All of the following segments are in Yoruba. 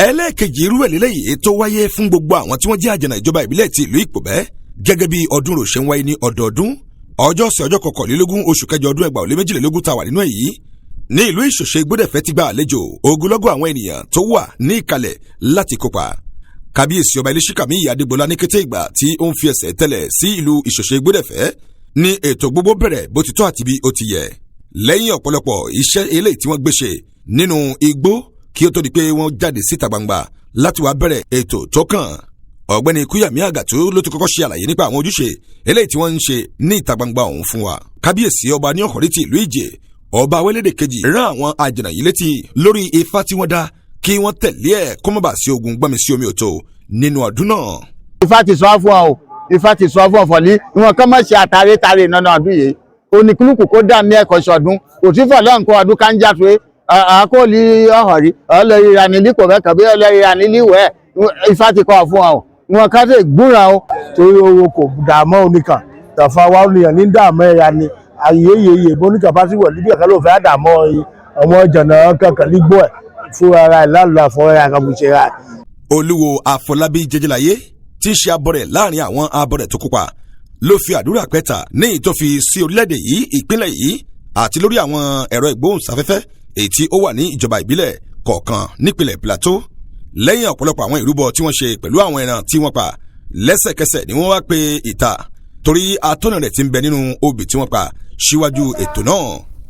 ẹlẹ́ẹ̀kejì irú ẹ̀ lélẹ́yìí tó wáyé fún gbogbo àwọn tí wọ́n jẹ́ àjànà ìjọba ìbílẹ̀ ti ìlú Ipobẹ gẹ́gẹ́ bí ọdún rò ṣe ń wáyé ní ọdọọdún ọjọ́ 21 oṣù kẹjọ ọdún 2022 tá wà nínú èyí ní ìlú Ìṣọ̀ṣe Igbodefe ti gba àlejò ogunlọ́gọ̀ àwọn ènìyàn tó wà ní ìkàlẹ̀ láti kópa. Kábíyèsí ọba Iléṣíkàmí Adégbọlá ní kété ìgbà tí ó ń fi ẹsẹ̀ tẹ̀lẹ̀ sí ìlú Ìṣọ̀ṣe Igbodefe ní ètò gbogbo bẹ̀rẹ̀ bó ti tọ́ àti bí ó ti yẹ. Lẹ́yìn ọ̀pọ̀lọpọ̀ iṣẹ́ eléyìí tí wọ́n gbé ṣe nínú igbó kí ó tó di pé wọ́n jáde síta gbangba láti wá bẹ̀rẹ̀ ètò tó kàn. Ọ̀gbẹ́ni Kúyàmí Àgàtú ló ti kọ́kọ́ ṣe àlàyé nípa àwọn ojúṣe eléyìí tí wọ́n ń ṣe ní ìta gbangba ọ̀hún fún wa. Kábíyèsí ọba ní ọ̀kọ̀rí ti ìlú Ìjẹ̀ ọba Awẹ́lédè kejì rán àwọn àjànà yìí létí lórí ifá tí wọ́n dá kí wọ́n tẹ̀lé ẹ̀ kó má bàa sí ogun gbọ́mi sí omi òtó nínú ọdún náà. Ifá ti sọ fún ọ Ifá ti sọ fún ọ̀fọ̀ ní ìwọ̀n kan mọ̀ ṣe àtàrẹ́tàrẹ́ nínú ọdún yìí oníkúlùkù kó dà ní ẹ̀kọ́ ṣọdún òtífọ̀ lọ́nkọ́ ọdún ká ń jáfe àkóòlì ọ̀họ̀rí ọlọ́rí ìranilípò mẹ́kàn bí ọlọ́rí ìranilíwẹ̀ Ifá ti kọ́ fún ọ ìwọ̀n kan tẹ̀ gbúra o. torí owó kò dààmú oníkan tàfà wa olùyàn ní dààmú ẹ̀yà ni ayeyeye bóníkà bá sì wọ̀ níbi ẹ̀ka ló fẹ́ àdàmọ́ ọmọ jọ̀nà kankan nígbó ẹ̀ fún ara ẹ̀ lálùlọ àfọwọ́rẹ́ àkàbùṣe rà. Olúwo Àfọlábí Jẹjẹláyé tí í ṣe abọrẹ̀ láàrin àwọn abọrẹ̀ tó kópa ló fi àdúrà pẹ́ta ní ìtòfi sí orílẹ̀-èdè yìí ìpínlẹ̀ yìí àti lórí àwọn ẹ̀rọ ìgbóhùnsáfẹ́fẹ́ èyí tí ó wà ní ìjọba ìbílẹ̀ kọ̀ọ̀kan nípìnlẹ̀ Plateau. Lẹ́yìn ọ̀pọ̀lọpọ̀ àwọn ìrúbọ tí wọ́n ṣe pẹ̀lú àwọn ẹran tí wọ́n pa lẹ́sẹ̀kẹsẹ̀ ni wọ́n wá pe ìta torí atọ́nà rẹ̀ ti ń bẹ nínú obì tí wọ́n pa síwájú ètò náà.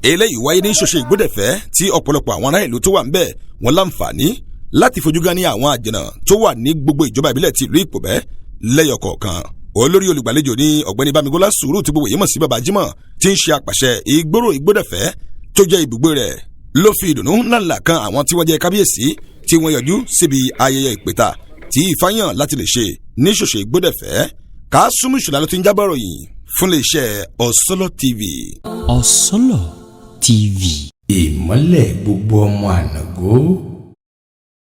Eléyìí wáyé ní Ìṣọ̀ṣe Igbodefe tí ọ̀pọ̀lọpọ̀ àwọn ará ìlú tó wà ń bẹ̀ wọ́n láǹfààní láti fojú gan ní àwọn àjànà tó wà ní gbogbo ìjọba ìbílẹ̀ ti ìlú Ipobẹ lẹ́yọ̀ kọ̀ọ̀kan. Olórí olùgbàlejò ní ọ̀gbẹ́ni Bámigọ́lá Sùúrù tí gbogbo yìí mọ̀ sí Bàbá Jímọ̀ tí ń ṣe àpàṣẹ Ìgboro Igbodefe tó jẹ́ ibùgbé rẹ̀ ló fi ìdùnnú ńláńlá kan àwọn tí wọ́n jẹ́ kábíyèsí tí wọ́n yọjú síbi ayẹyẹ ìpèta tí ìfáyàn láti lè ṣe ní Ìṣọ̀ṣe Igbodefe. Kásùmù Ìṣọ̀lá ló ti ń jábọ̀ ròyìn fún iléeṣẹ́ Ọ̀sọ́lọ̀ TV. Ọ̀sọ́lọ̀ TV. Ìmọ́lẹ̀ gbogbo ọmọ ànàgó.